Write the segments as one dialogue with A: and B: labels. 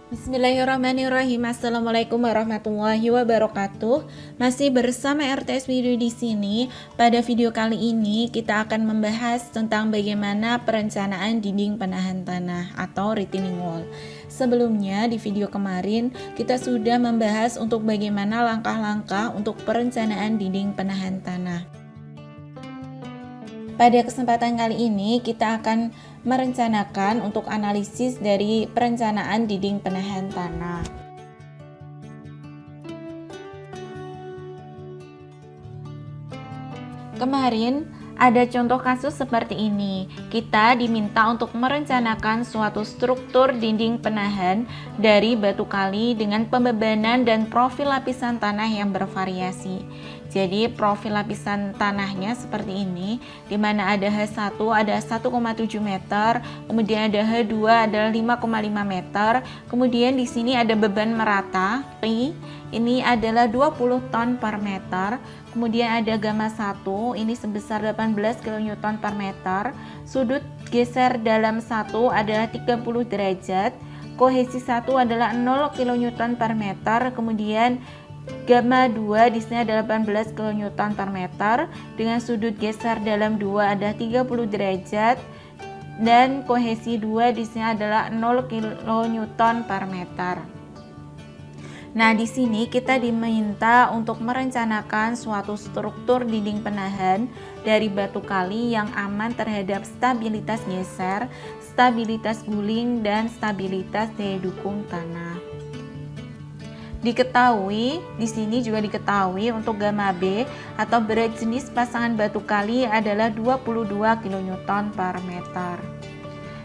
A: Bismillahirrahmanirrahim. Assalamualaikum warahmatullahi wabarakatuh. Masih bersama RTS Video di sini. Pada video kali ini kita akan membahas tentang bagaimana perencanaan dinding penahan tanah atau retaining wall. Sebelumnya di video kemarin kita sudah membahas untuk bagaimana langkah-langkah untuk perencanaan dinding penahan tanah. Pada kesempatan kali ini kita akan merencanakan untuk analisis dari perencanaan dinding penahan tanah. Kemarin ada contoh kasus seperti ini. Kita diminta untuk merencanakan suatu struktur dinding penahan dari batu kali dengan pembebanan dan profil lapisan tanah yang bervariasi. Jadi profil lapisan tanahnya seperti ini, di mana ada H1 ada 1,7 meter, kemudian ada H2 adalah 5,5 meter, kemudian di sini ada beban merata P, ini adalah 20 ton per meter, kemudian ada gamma 1, ini sebesar 18 kN per meter, sudut geser dalam 1 adalah 30 derajat, kohesi 1 adalah 0 kN per meter, kemudian gamma 2 di sini adalah 18 kN per meter dengan sudut geser dalam 2 ada 30 derajat dan kohesi 2 di sini adalah 0 kN per meter. Nah, di sini kita diminta untuk merencanakan suatu struktur dinding penahan dari batu kali yang aman terhadap stabilitas geser, stabilitas guling dan stabilitas daya dukung tanah. Diketahui, di sini juga diketahui untuk gamma B atau berat jenis pasangan batu kali adalah 22 kN per meter.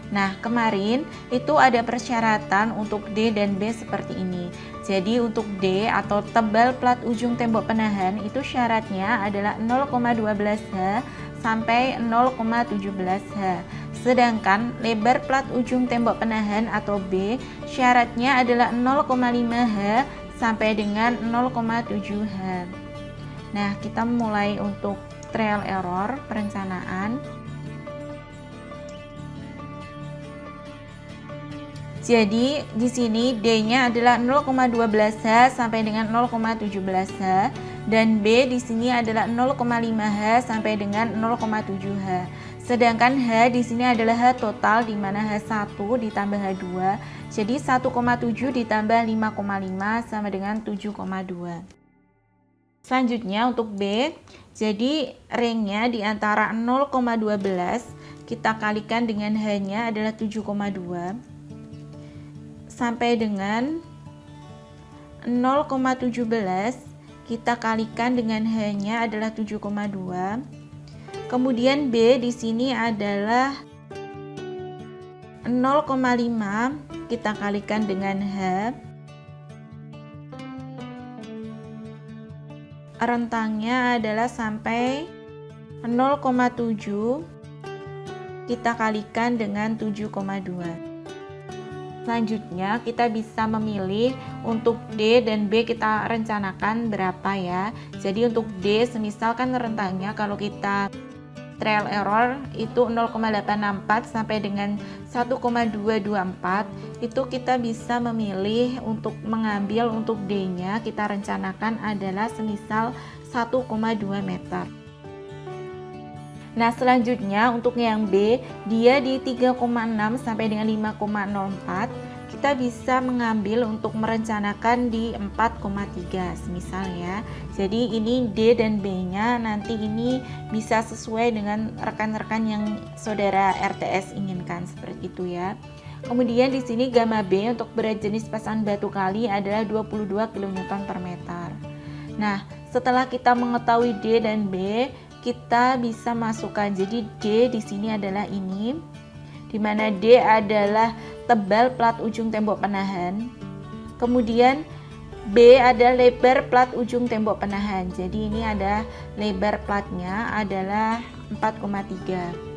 A: Nah, kemarin itu ada persyaratan untuk D dan B seperti ini. Jadi untuk D atau tebal plat ujung tembok penahan itu syaratnya adalah 0,12 H sampai 0,17 H. Sedangkan lebar plat ujung tembok penahan atau B syaratnya adalah 0,5 H sampai dengan 0,7 H. Nah, kita mulai untuk trial error perencanaan. Jadi di sini D-nya adalah 0,12 H sampai dengan 0,17 H dan B di sini adalah 0,5 H sampai dengan 0,7 H. Sedangkan H di sini adalah H total di mana H1 ditambah H2. Jadi 1,7 ditambah 5,5 sama dengan 7,2. Selanjutnya untuk B, jadi ringnya di antara 0,12 kita kalikan dengan H-nya adalah 7,2 sampai dengan 0,17 kita kalikan dengan H-nya adalah 7,2. Kemudian B di sini adalah 0,5 kita kalikan dengan H. Rentangnya adalah sampai 0,7 kita kalikan dengan 7,2. Selanjutnya kita bisa memilih untuk D dan B kita rencanakan berapa ya. Jadi untuk D semisalkan rentangnya kalau kita trial error itu 0,864 sampai dengan 1,224 itu kita bisa memilih untuk mengambil untuk D-nya kita rencanakan adalah semisal 1,2 meter. Nah, selanjutnya untuk yang B, dia di 3,6 sampai dengan 5,04. Kita bisa mengambil untuk merencanakan di 4,3 semisal ya. Jadi ini D dan B-nya nanti ini bisa sesuai dengan rekan-rekan yang saudara RTS inginkan seperti itu ya. Kemudian di sini gamma B untuk berat jenis pasangan batu kali adalah 22 kN per meter. Nah, setelah kita mengetahui D dan B, kita bisa masukkan. Jadi D di sini adalah ini, di mana D adalah tebal plat ujung tembok penahan. Kemudian B ada lebar plat ujung tembok penahan. Jadi ini ada lebar platnya adalah 4,3.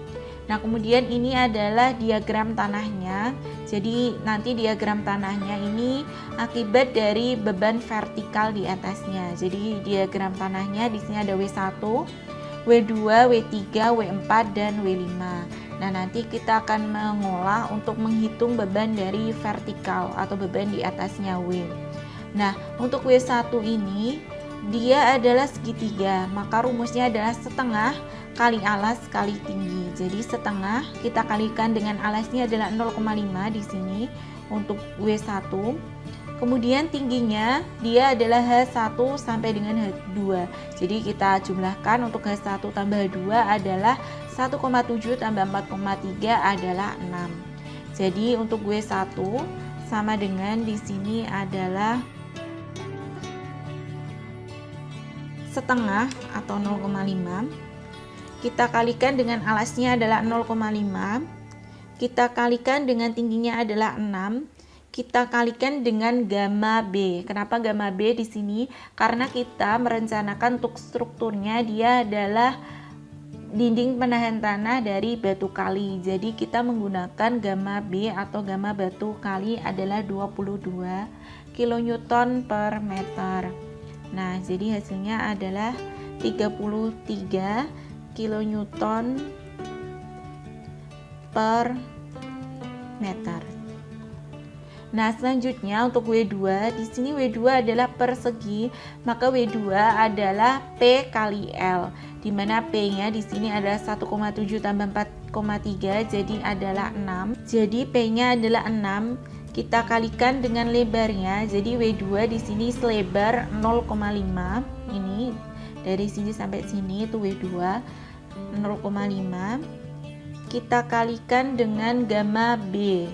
A: Nah, kemudian ini adalah diagram tanahnya. Jadi nanti diagram tanahnya ini akibat dari beban vertikal di atasnya. Jadi diagram tanahnya di sini ada W1, W2, W3, W4 dan W5. Nah, nanti kita akan mengolah untuk menghitung beban dari vertikal atau beban di atasnya W. Nah, untuk W1 ini dia adalah segitiga, maka rumusnya adalah setengah kali alas kali tinggi. Jadi setengah kita kalikan dengan alasnya adalah 0,5 di sini untuk W1. Kemudian tingginya dia adalah H1 sampai dengan H2. Jadi kita jumlahkan untuk H1 tambah H2 adalah 1,7 tambah 4,3 adalah 6. Jadi untuk W1 sama dengan di sini adalah setengah atau 0,5. Kita kalikan dengan alasnya adalah 0,5. Kita kalikan dengan tingginya adalah 6. Kita kalikan dengan gamma B. Kenapa gamma B di sini? Karena kita merencanakan untuk strukturnya dia adalah dinding penahan tanah dari batu kali. Jadi kita menggunakan gamma B atau gamma batu kali adalah 22 kN per meter. Nah, jadi hasilnya adalah 33 kN per meter. Nah, selanjutnya untuk W2, di sini W2 adalah persegi, maka W2 adalah P kali L, di mana P-nya di sini adalah 1,7 tambah 4,3, jadi adalah 6. Jadi P-nya adalah 6. Kita kalikan dengan lebarnya, jadi W2 di sini selebar 0,5. Ini dari sini sampai sini itu W2 0,5. Kita kalikan dengan gamma B.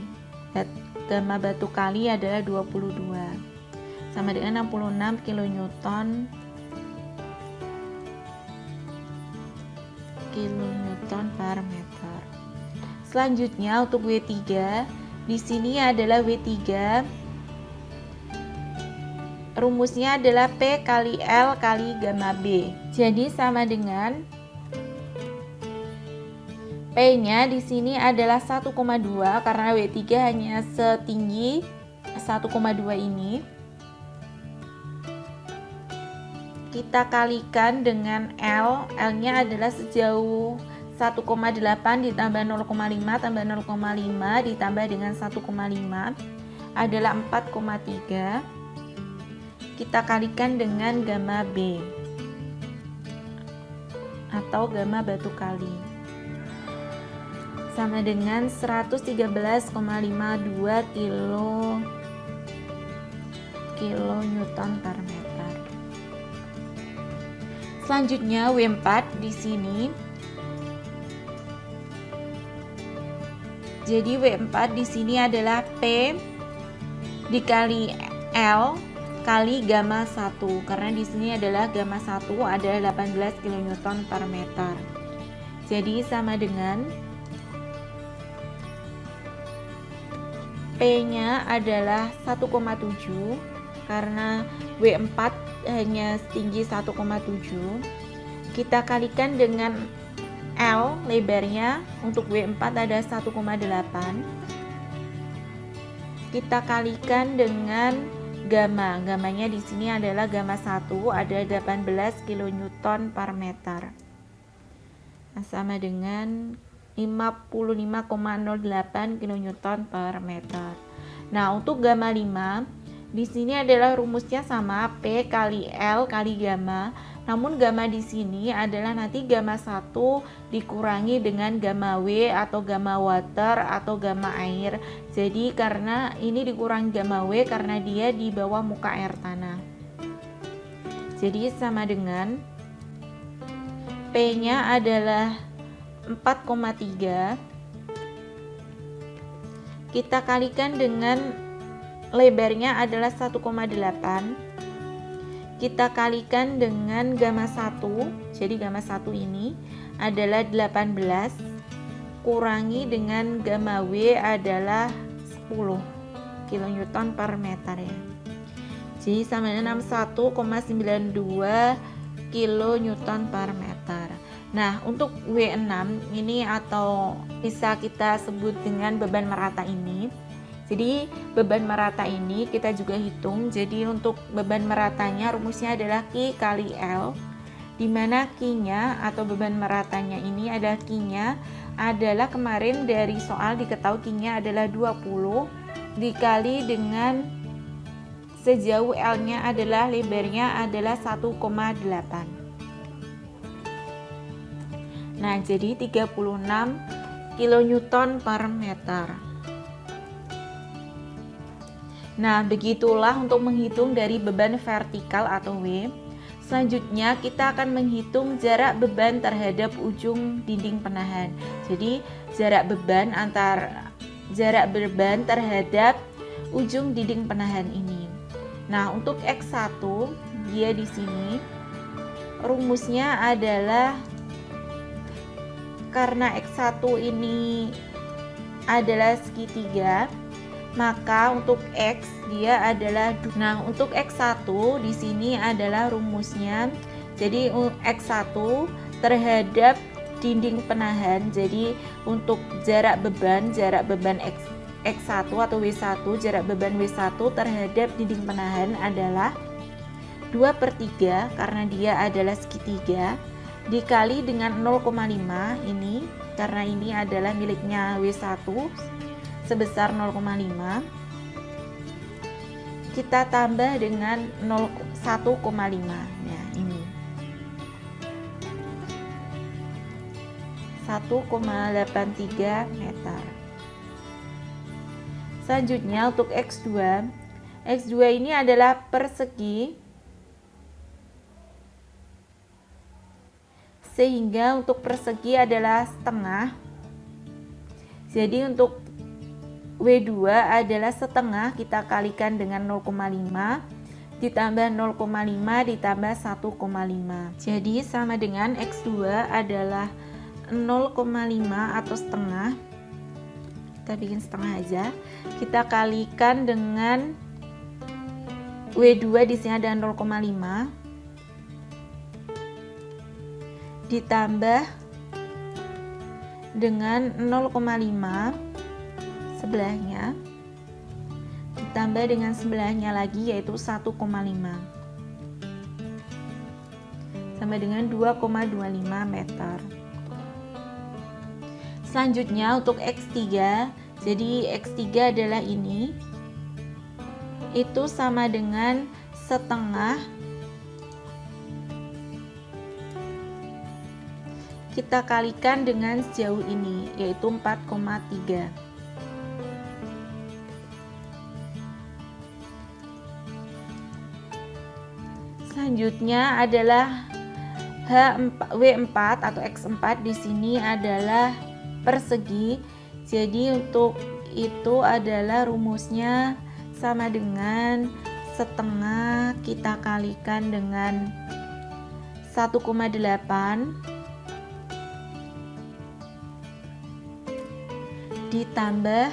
A: Gamma batu kali adalah 22 sama dengan 66 kN per meter. Selanjutnya untuk W3, di sini adalah W3 rumusnya adalah P kali L kali gamma B. Jadi sama dengan P-nya di sini adalah 1,2 karena W3 hanya setinggi 1,2 ini. Kita kalikan dengan L. L-nya adalah sejauh 1,8 ditambah 0,5 tambah 0,5 ditambah dengan 1,5 adalah 4,3. Kita kalikan dengan gamma B atau gamma batu kali sama dengan 113,52 kN per meter. Selanjutnya W4 di sini. Jadi W4 di sini adalah P dikali L kali gamma 1 karena di sini adalah gamma 1 adalah 18 kN per meter. Jadi sama dengan P-nya adalah 1,7 karena W4 hanya setinggi 1,7. Kita kalikan dengan L lebarnya untuk W4 ada 1,8. Kita kalikan dengan gamma. Gammanya di sini adalah gamma 1 ada 18 kN per meter. Nah, sama dengan 55,08 kN per meter. Nah, untuk gamma 5 di sini adalah rumusnya sama P kali L kali gamma. Namun gamma di sini adalah nanti gamma 1 dikurangi dengan gamma W atau gamma water atau gamma air. Jadi karena ini dikurangi gamma W karena dia di bawah muka air tanah. Jadi sama dengan P-nya adalah 4,3. Kita kalikan dengan lebarnya adalah 1,8. Kita kalikan dengan gamma 1. Jadi gamma 1 ini adalah 18 kurangi dengan gamma W adalah 10 kN per meter ya. Jadi sama dengan 61,92 kN per meter. Nah, untuk W6 ini atau bisa kita sebut dengan beban merata ini. Jadi beban merata ini kita juga hitung. Jadi untuk beban meratanya rumusnya adalah Q kali L, di mana Q-nya atau beban meratanya ini adalah Q-nya adalah kemarin dari soal diketahui Q-nya adalah 20 dikali dengan sejauh L-nya adalah lebarnya adalah 1,8. Nah, jadi 36 kilonewton per meter. Nah, begitulah untuk menghitung dari beban vertikal atau W. Selanjutnya kita akan menghitung jarak beban terhadap ujung dinding penahan. Jadi jarak beban terhadap ujung dinding penahan ini. Nah, untuk X1 dia di sini rumusnya adalah karena X1 ini adalah segitiga, maka untuk X dia adalah, nah untuk X1 di sini adalah rumusnya. Jadi X1 terhadap dinding penahan. Jadi untuk jarak beban X1 atau W1, jarak beban W1 terhadap dinding penahan adalah 2/3 karena dia adalah segitiga dikali dengan 0,5 ini karena ini adalah miliknya W1 sebesar 0,5, kita tambah dengan 1,5. Nah, ini 1,83 meter. Selanjutnya untuk X2 ini adalah persegi, sehingga untuk persegi adalah setengah. Jadi untuk W2 adalah setengah, kita kalikan dengan 0,5 ditambah 0,5 ditambah 1,5. Jadi sama dengan X2 adalah 0,5 atau setengah. Kita bikin setengah aja. Kita kalikan dengan W2 di sini ada 0,5 ditambah dengan 0,5 sebelahnya ditambah dengan sebelahnya lagi yaitu 1,5 sama dengan 2,25 meter. Selanjutnya untuk X3, jadi X3 adalah ini, itu sama dengan setengah, kita kalikan dengan sejauh ini yaitu 4,3. Selanjutnya adalah W4 atau X4, di sini adalah persegi. Jadi untuk itu adalah rumusnya sama dengan setengah kita kalikan dengan 1,8 ditambah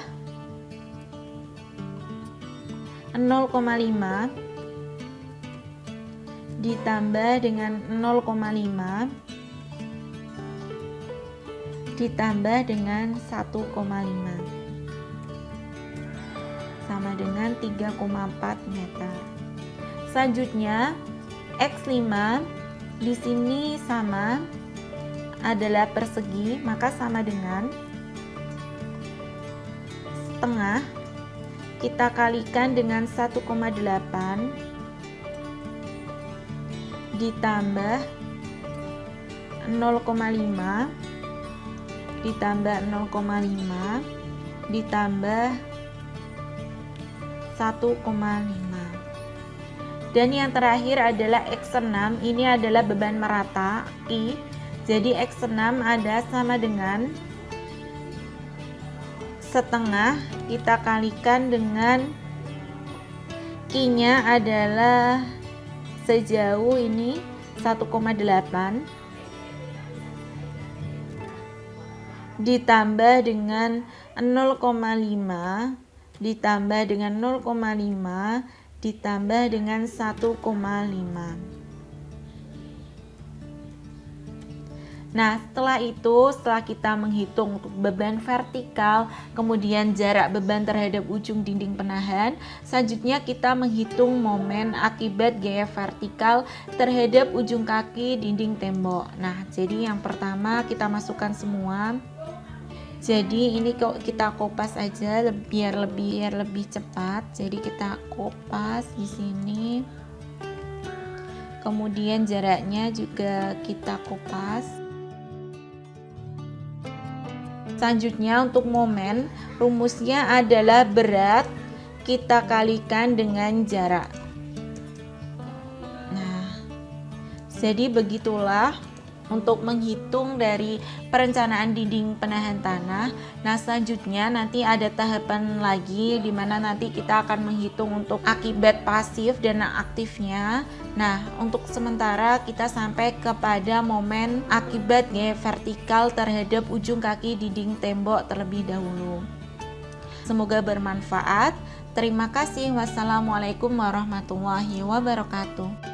A: 0,5 ditambah dengan 0,5 ditambah dengan 1,5 sama dengan 3,4 meter. Selanjutnya X5 di sini sama adalah persegi, maka sama dengan setengah kita kalikan dengan 1,8 ditambah 0,5 ditambah 0,5 ditambah 1,5. Dan yang terakhir adalah X6, ini adalah beban merata I. Jadi X6 ada sama dengan setengah kita kalikan dengan Q-nya adalah sejauh ini 1,8 ditambah dengan 0,5 ditambah dengan 0,5 ditambah dengan 1,5. Nah, setelah kita menghitung untuk beban vertikal, kemudian jarak beban terhadap ujung dinding penahan, selanjutnya kita menghitung momen akibat gaya vertikal terhadap ujung kaki dinding tembok. Nah, jadi yang pertama kita masukkan semua. Jadi ini kok kita kopas aja biar lebih cepat. Jadi kita kopas di sini. Kemudian jaraknya juga kita kopas. Selanjutnya untuk momen, rumusnya adalah berat kita kalikan dengan jarak. Nah, jadi begitulah untuk menghitung dari perencanaan dinding penahan tanah. Nah, selanjutnya nanti ada tahapan lagi di mana nanti kita akan menghitung untuk akibat pasif dan aktifnya. Nah, untuk sementara kita sampai kepada momen akibat vertikal terhadap ujung kaki dinding tembok terlebih dahulu. Semoga bermanfaat. Terima kasih. Wassalamualaikum warahmatullahi wabarakatuh.